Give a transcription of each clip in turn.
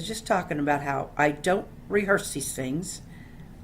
just talking about how I don't rehearse these things,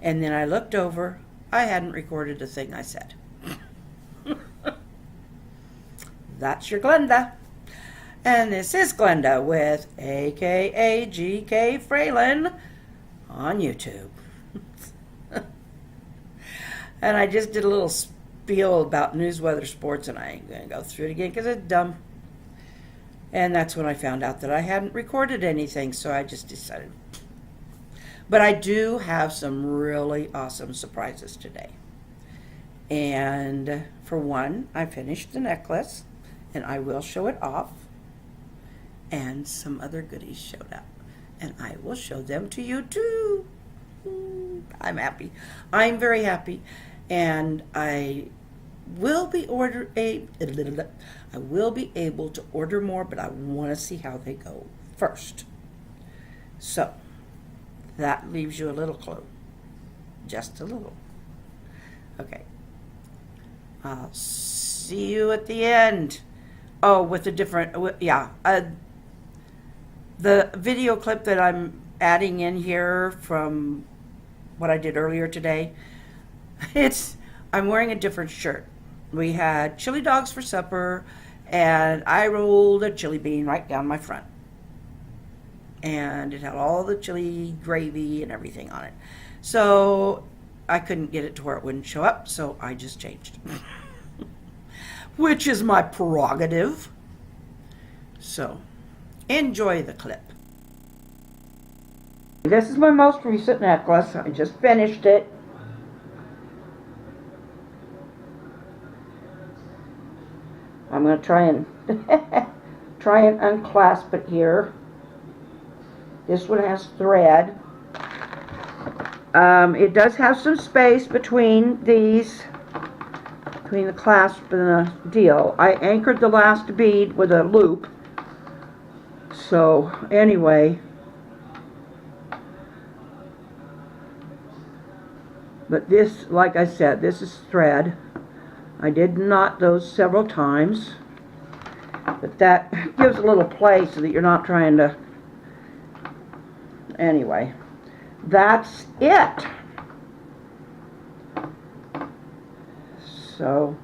and then I looked over, I hadn't recorded a thing I said. That's your Glenda. And this is Glenda with AKA GK Fralin on YouTube. And I just did a little spiel about news, weather, sports, and I ain't going to go through it again because it's dumb. And that's when I found out that I hadn't recorded anything, so I just decided. But I do have some really awesome surprises today. And for one, I finished the necklace, and I will show it off. And some other goodies showed up, and I will show them to you too. I'm happy. I'm very happy, and I will be I will be able to order more, but I want to see how they go first. So that leaves you a little clue, just a little. Okay. I'll see you at the end. Oh, with a different, the video clip that I'm adding in here from what I did earlier today, I'm wearing a different shirt. We had chili dogs for supper, and I rolled a chili bean right down my front. And it had all the chili gravy and everything on it. So I couldn't get it to where it wouldn't show up, so I just changed. Which is my prerogative. So, enjoy the clip. This is my most recent necklace. I just finished it. I'm going to try and unclasp it here. This one has thread. It does have some space between these, between the clasp and the deal. I anchored the last bead with a loop. So anyway, but this, like I said, this is thread. I did knot those several times, but that gives a little play so that you're not trying to, anyway, that's it. So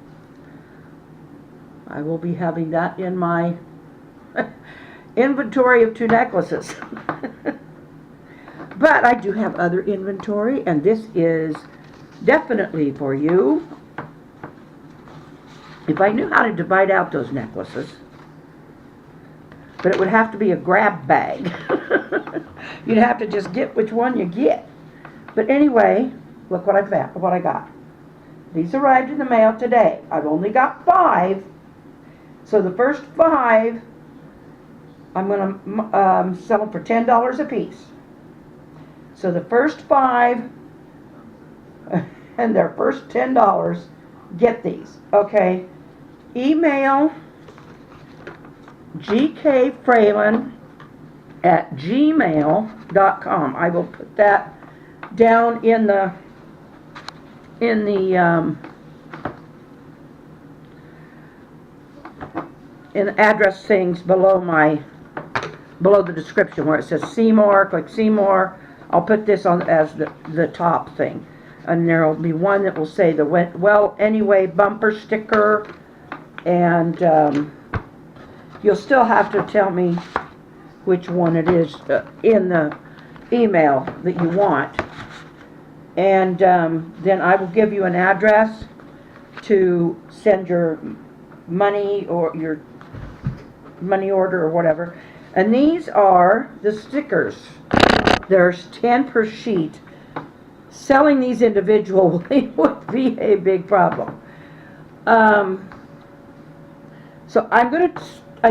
I will be having that in my inventory of 2 necklaces. But I do have other inventory, and this is definitely for you. If I knew how to divide out those necklaces, but it would have to be a grab bag. You'd have to just get which one you get. But anyway, look what I got. These arrived in the mail today. I've only got 5. So the first 5, I'm going to sell them for $10 a piece. So the first 5 and their first $10 get these. Okay. Email gkfralin@gmail.com. I will put that down in the address things below the description where it says see more. Click see more. I'll put this on as the top thing, and there will be one that will say the well anyway bumper sticker, and you'll still have to tell me which one it is in the email that you want, and then I will give you an address to send your money or your money order or whatever. And these are the stickers. There's 10 per sheet. Selling these individually would be a big problem. So I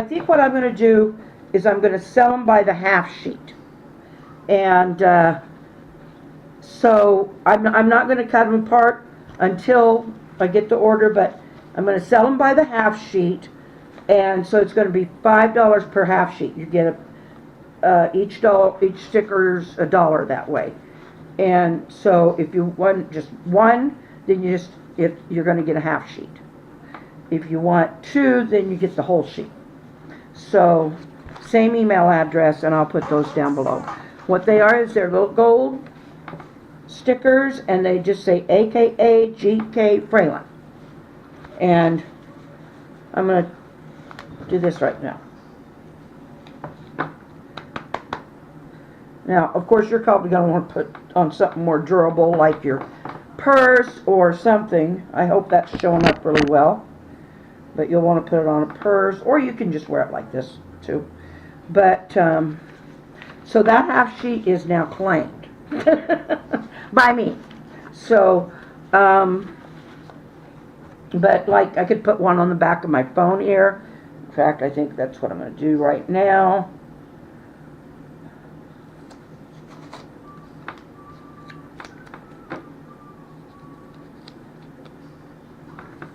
think what I'm going to do is I'm going to sell them by the half sheet. And so I'm not going to cut them apart until I get the order, but I'm going to sell them by the half sheet. And so it's going to be $5 per half sheet. You get each sticker's $1 that way. And so if you want just one, then you're going to get a half sheet. If you want 2, then you get the whole sheet. So same email address, and I'll put those down below. What they are is they're little gold stickers, and they just say AKA GK Fralin. And I'm going to do this right now. Now, of course, you're probably going to want to put on something more durable, like your purse or something. I hope that's showing up really well. But you'll want to put it on a purse, or you can just wear it like this, too. But, so that half sheet is now claimed by me. So, but like, I could put one on the back of my phone here. In fact, I think that's what I'm going to do right now.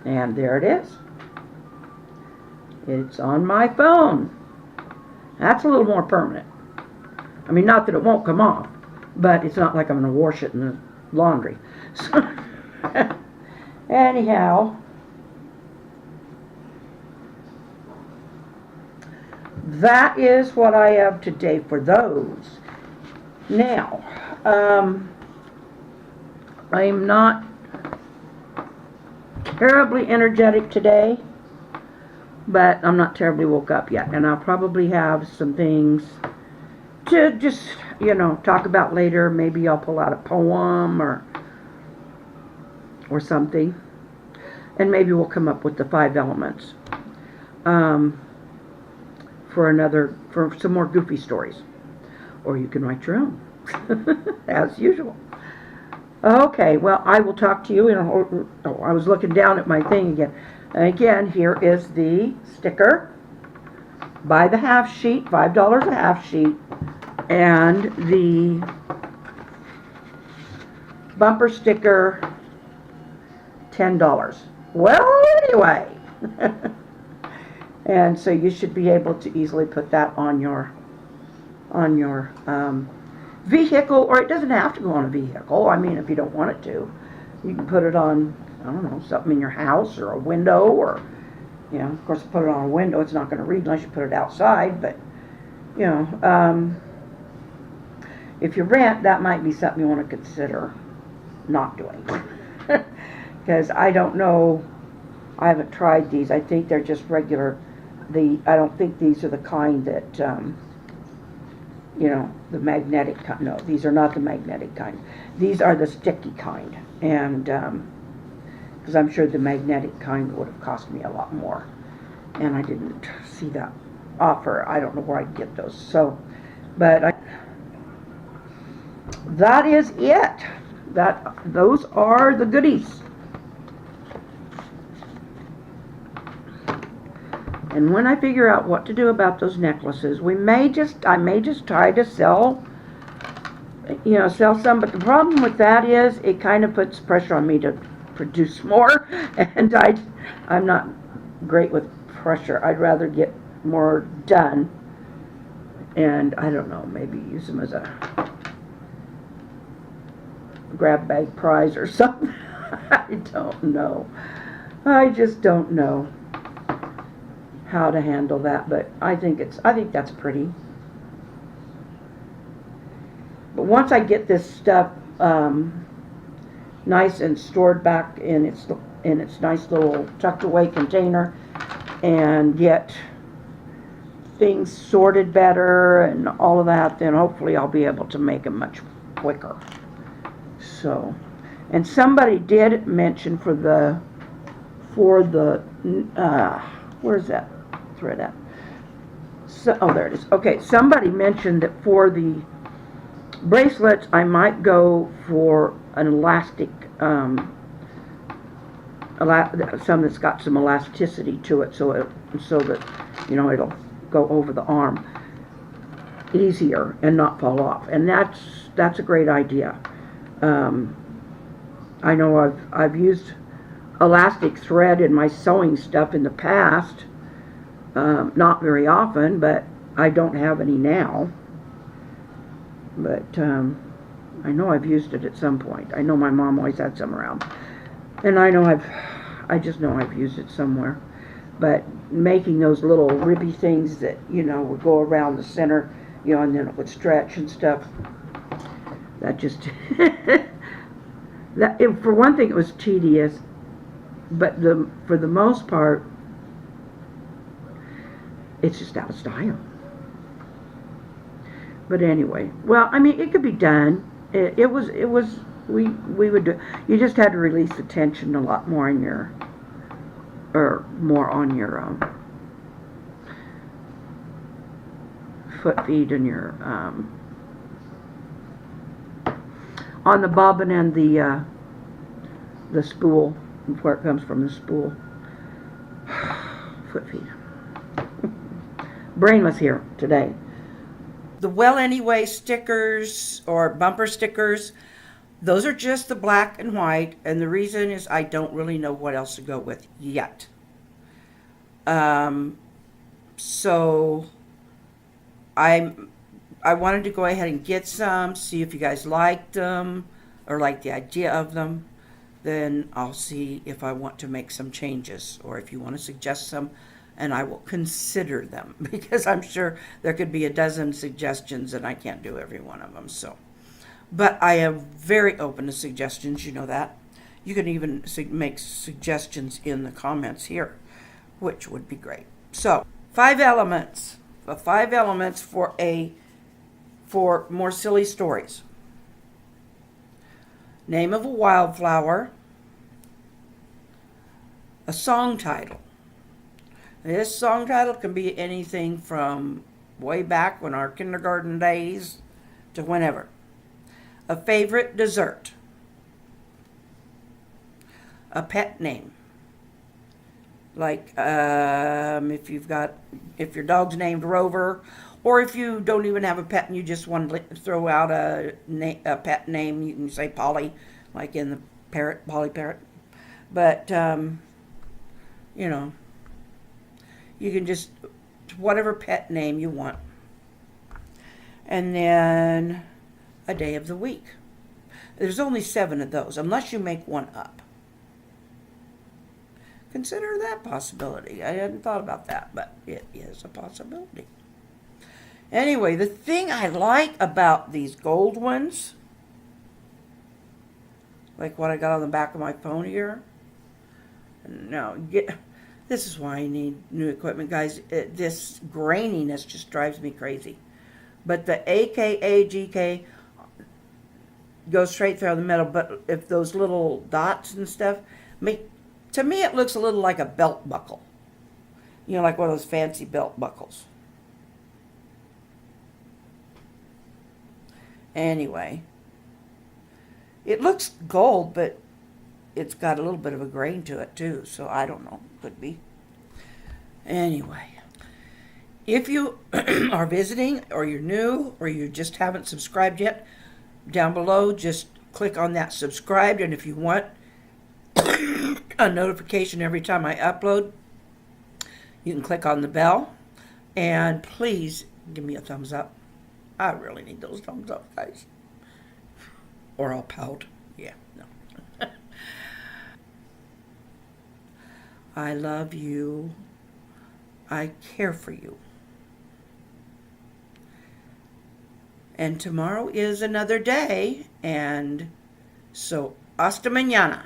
And there it is. It's on my phone. That's a little more permanent. I mean, not that it won't come off, but it's not like I'm going to wash it in the laundry. So, anyhow, that is what I have today for those. Now, I'm not terribly energetic today, but I'm not terribly woke up yet, and I'll probably have some things to just, you know, talk about later. Maybe I'll pull out a poem or something, and maybe we'll come up with the 5 elements for some more goofy stories, or you can write your own as usual. Okay, well, I will talk to you in I was looking down at my thing again. And again, here is the sticker. Buy the half sheet, $5 a half sheet. And the bumper sticker, $10. Well, anyway. And so you should be able to easily put that on your vehicle, or it doesn't have to go on a vehicle. I mean, if you don't want it to, you can put it on, I don't know, something in your house or a window, or, you know, of course, put it on a window, it's not going to read unless you put it outside, but, you know, if you rent, that might be something you want to consider not doing. Because I don't know, I haven't tried these. I think they're just regular. I don't think these are the kind that, you know, the magnetic kind. No, these are not the magnetic kind. These are the sticky kind. And, because I'm sure the magnetic kind would have cost me a lot more. And I didn't see that offer. I don't know where I'd get those. So, but that is it. Those are the goodies. And when I figure out what to do about those necklaces, I may just try to sell some. But the problem with that is it kind of puts pressure on me to produce more, and I'm not great with pressure. I'd rather get more done, and I don't know, maybe use them as a grab bag prize or something. I don't know. I just don't know how to handle that, but I think that's pretty. But once I get this stuff nice and stored back in its nice little tucked away container, and get things sorted better and all of that, then hopefully I'll be able to make them much quicker. So, and somebody did mention for the where's that thread at? So, oh, there it is. Okay, somebody mentioned that for the bracelets, I might go for an elastic, some that's got some elasticity to it, so that, you know, it'll go over the arm easier and not fall off. And that's a great idea. I know I've used elastic thread in my sewing stuff in the past, not very often, but I don't have any now. But I know I've used it at some point. I know my mom always had some around, and I just know I've used it somewhere. but making those little ribbey things that, you know, would go around the center, you know, and then it would stretch and stuff. That just, for one thing, it was tedious, but for the most part, it's just out of style. But anyway, well, I mean, it could be done. We would do. You just had to release the tension a lot more in your, or more on your foot feet and your on the bobbin and the spool, where it comes from, the spool. Foot feet. Brainless here today. The Well Anyway stickers or bumper stickers, those are just the black and white, and the reason is I don't really know what else to go with yet. So I wanted to go ahead and get some, see if you guys liked them or like the idea of them. Then I'll see if I want to make some changes, or if you want to suggest some, and I will consider them, because I'm sure there could be a dozen suggestions and I can't do every one of them. So, but I am very open to suggestions, you know that. You can even make suggestions in the comments here, which would be great. So, 5 elements. 5 elements for more silly stories. Name of a wildflower. A song title. This song title can be anything from way back when our kindergarten days to whenever. A favorite dessert. A pet name. Like if your dog's named Rover, or if you don't even have a pet and you just want to throw out a pet name, you can say Polly, like in the parrot, Polly Parrot. But you know, you can just, whatever pet name you want. And then a day of the week. There's only 7 of those, unless you make one up. Consider that possibility. I hadn't thought about that, but it is a possibility. Anyway, the thing I like about these gold ones, like what I got on the back of my phone here, this is why I need new equipment, guys. This graininess just drives me crazy. But the AKA GK goes straight through the middle, but if those little dots and stuff, to me it looks a little like a belt buckle. You know, like one of those fancy belt buckles. Anyway, it looks gold, but it's got a little bit of a grain to it too, so I don't know, could be. Anyway, if you are visiting, or you're new, or you just haven't subscribed yet, down below just click on that subscribed, and if you want a notification every time I upload, you can click on the bell, and please give me a thumbs up. I really need those thumbs up, guys, or I'll pout. Yeah, no. I love you. I care for you. And tomorrow is another day, and so hasta mañana.